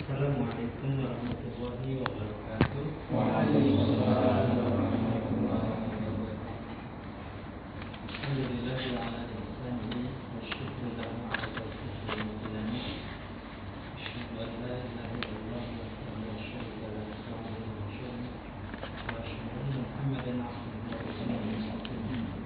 Assalamualaikum warahmatullahi wabarakatuh. Waalaikumsalam warahmatullahi wabarakatuh. Alhamdulillah ala ihsanihi wa syukru lahu ala tawfiqihi wa amtinanihi. Asyhadu an la ilaha illallah wahdahu la syarika lahu wa asyhadu anna Muhammadan abduhu wa rasuluhu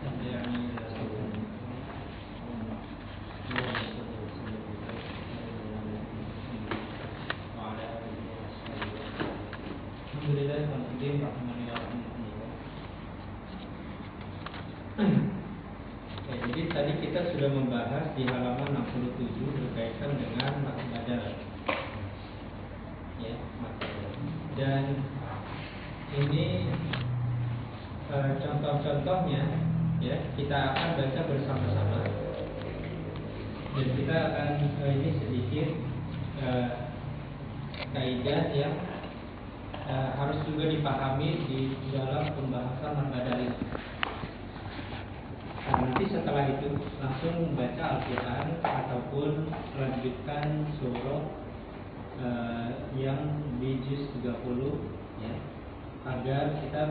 tabi'ani ila siratal Jadi tadi kita sudah membahas di halaman 67 berkaitan dengan badal, ya, dan ini contoh-contohnya, ya, kita akan baca bersama-sama dan kita akan ini sedikit kaidah yang harus juga dipahami di dalam pembahasan badal ini. Nanti setelah itu langsung baca Al-Quran ataupun lanjutkan surah yang di juz 30, ya, agar kita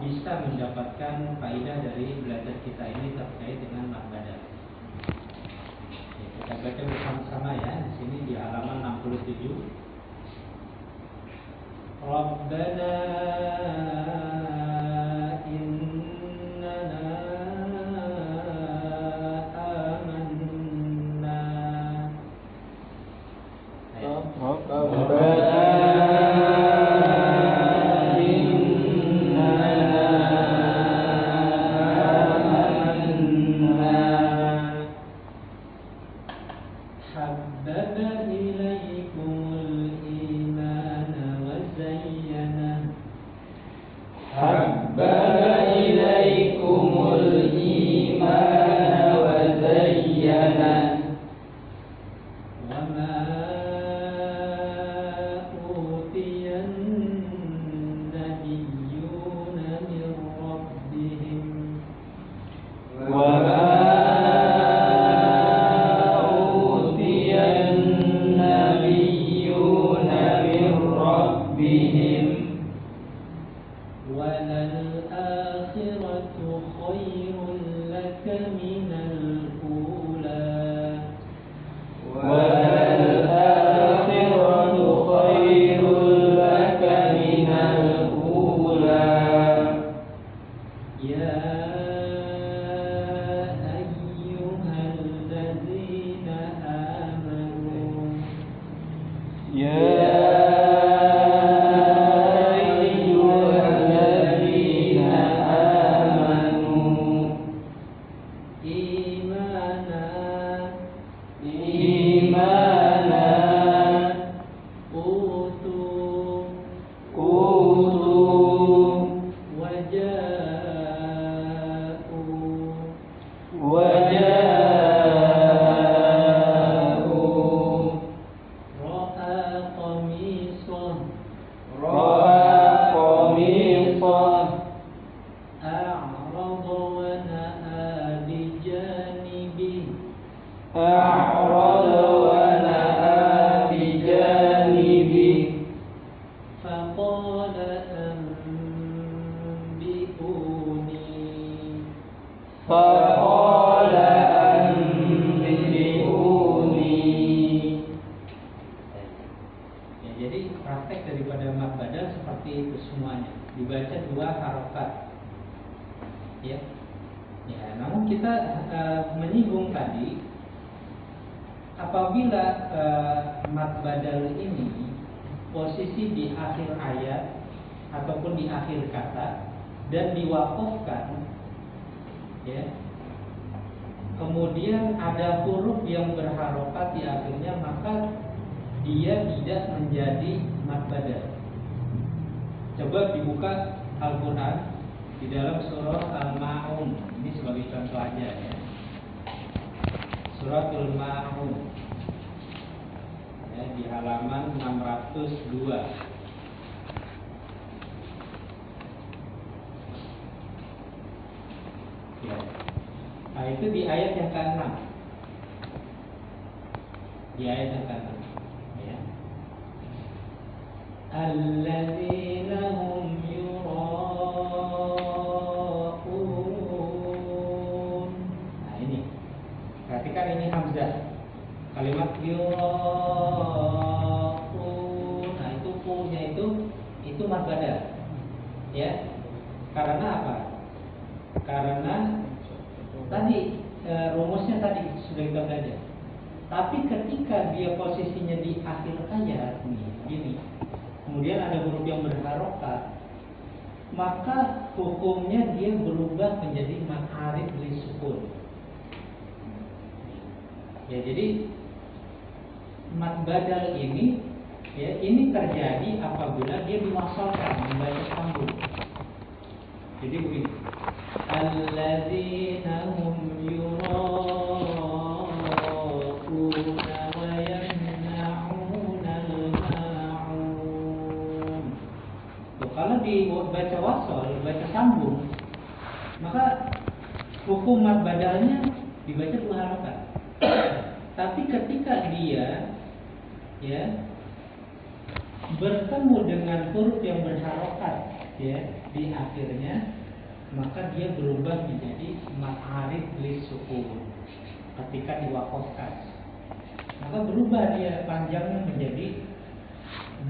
bisa mendapatkan faedah dari belajar kita ini terkait dengan badal. Ya, kita baca bersama-sama, ya, di sini di halaman 67. Rabbana فقال jadi praktek daripada mad badal seperti itu semuanya, dibaca 2 harokat. Ya. Ya, namun kita menyinggung tadi apabila mad badal ini posisi di akhir ayat ataupun di akhir kata dan diwakafkan, ya, kemudian ada huruf yang berharokat di akhirnya, maka dia tidak menjadi mad badal. Coba dibuka Al-Quran di dalam surah Al-Ma'un. Ini sebagai contoh aja ya. Suratul Ma'un ya, di halaman 602. Ya. Nah, itu di ayat yang ke-6. Di ayat yang ke-6. Ya. Alladzina hum yura'un. Nah, ini. Perhatikan ini hamzah. Kalimat yura'un. Nah, itu pu-nya itu mad badal. Ya. Karena apa? Karena tadi rumusnya tadi sudah kita belajar. Tapi ketika dia posisinya di akhir ayat nih, gini, kemudian ada huruf yang berharokat, maka hukumnya dia berubah menjadi ma'arif li sukun. Ya, jadi mad badal ini, ya, ini terjadi apabila dia diwasalkan, membaca sambung. Jadi begini. Alladzina hum yura'una wa yamna'una al-ma'un. Kalau dibaca wasol, baca sambung, maka hukum mad badalnya dibaca 2 harokat. Tapi ketika dia, ya, bertemu dengan huruf yang berharokat, ya, di akhirnya, maka dia berubah menjadi ma'arif li sukun ketika diwakafkan. Maka berubah dia panjangnya menjadi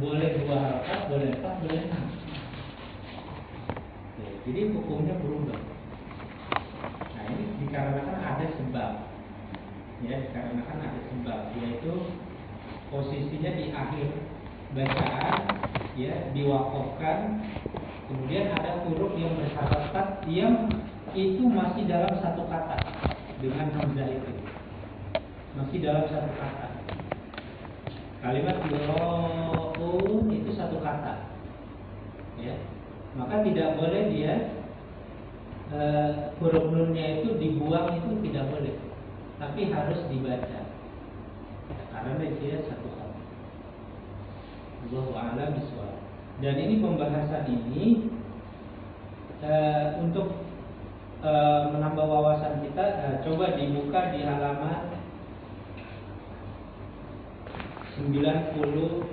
boleh 2 harokat, boleh 4, boleh 6. Ya, jadi hukumnya berubah. Nah, ini dikarenakan ada sebab. Ya, dikarenakan ada sebab, yaitu posisinya di akhir bacaan, ya, diwakafkan. Kemudian ada huruf yang berharokat yang itu masih dalam satu kata dengan hamzah itu, masih dalam satu kata. Kalimat yura'un itu satu kata, ya, maka tidak boleh dia huruf nunnya itu dibuang, itu tidak boleh, tapi harus dibaca, ya, karena dia satu kata. Allahu a'lam bishawab. Dan ini pembahasan ini untuk menambah wawasan kita, coba dibuka di halaman 90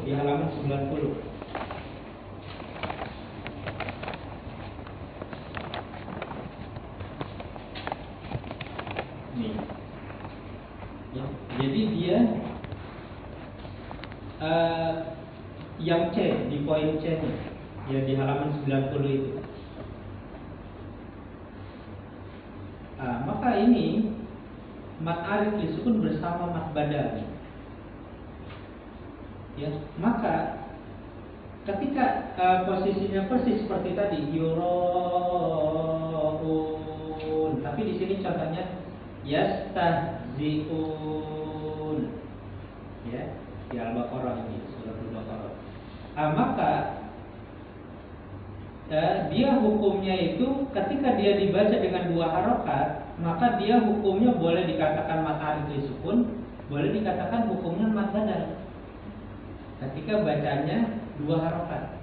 di halaman 90. Nih. Ya, jadi dia yang C, di poin C nya, ya, di halaman 90 itu. Maka ini mad arif li sukun bersama mad badal. Ya, maka ketika posisinya persis seperti tadi yura'un, tapi di sini contohnya yastahzi'un, ya, di Al-Baqarah ini, surah Al-Baqarah. Maka dia hukumnya itu ketika dia dibaca dengan 2 harokat, maka dia hukumnya boleh dikatakan mad arif li sukun, boleh dikatakan hukumnya mad badal ketika bacanya 2 harokat.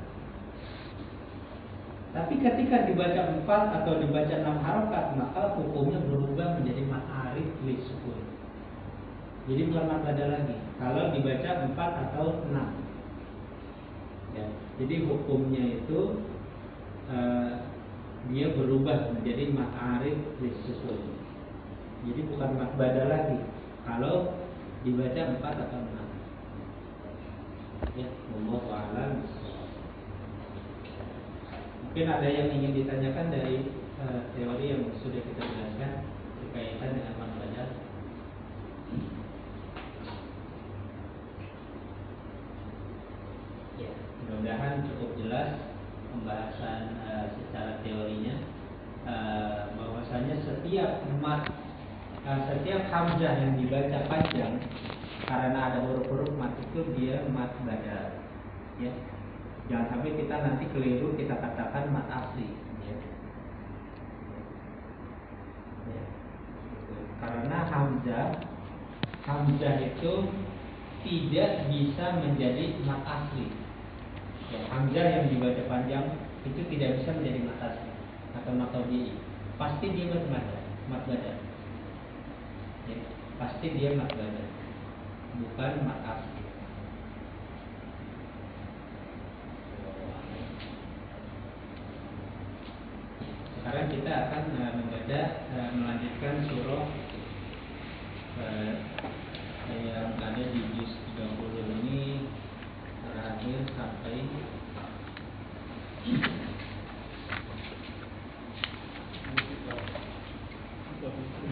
Tapi ketika dibaca 4 atau dibaca 6 harokat, maka hukumnya berubah menjadi mad arif li sukun. Jadi bukan mad badal lagi kalau dibaca 4 atau 6. Ya, jadi hukumnya itu dia berubah menjadi mad arif li sukun. Jadi bukan mat badal lagi. Kalau dibaca 4 atau 6. Ya, wallahu a'lam. Mungkin ada yang ingin ditanyakan dari teori yang sudah kita jelaskan berkaitan dengan mat badal. Ya, mudah-mudahan cukup jelas pembahasan secara teorinya, bahwasanya setiap hamzah yang dibaca panjang karena ada huruf-huruf mat itu dia mat badal. Ya, jangan sampai kita nanti keliru kita katakan mat asli. Ya. Ya. Karena hamzah itu tidak bisa menjadi mat asli. Ya, hamzah yang dibaca panjang itu tidak bisa menjadi mat asli atau mat tabi'i. Pasti dia mat badal. Ya, pasti dia mat badal, bukan mat asli. Sekarang kita akan melanjutkan surah yang ada di juz 30 ini terakhir sampai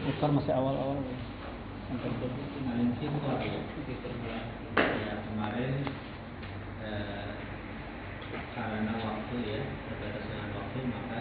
Bukan masih awal-awal sampai Al-Infitar ya kemarin karena waktu ya, keterbatasan waktu, maka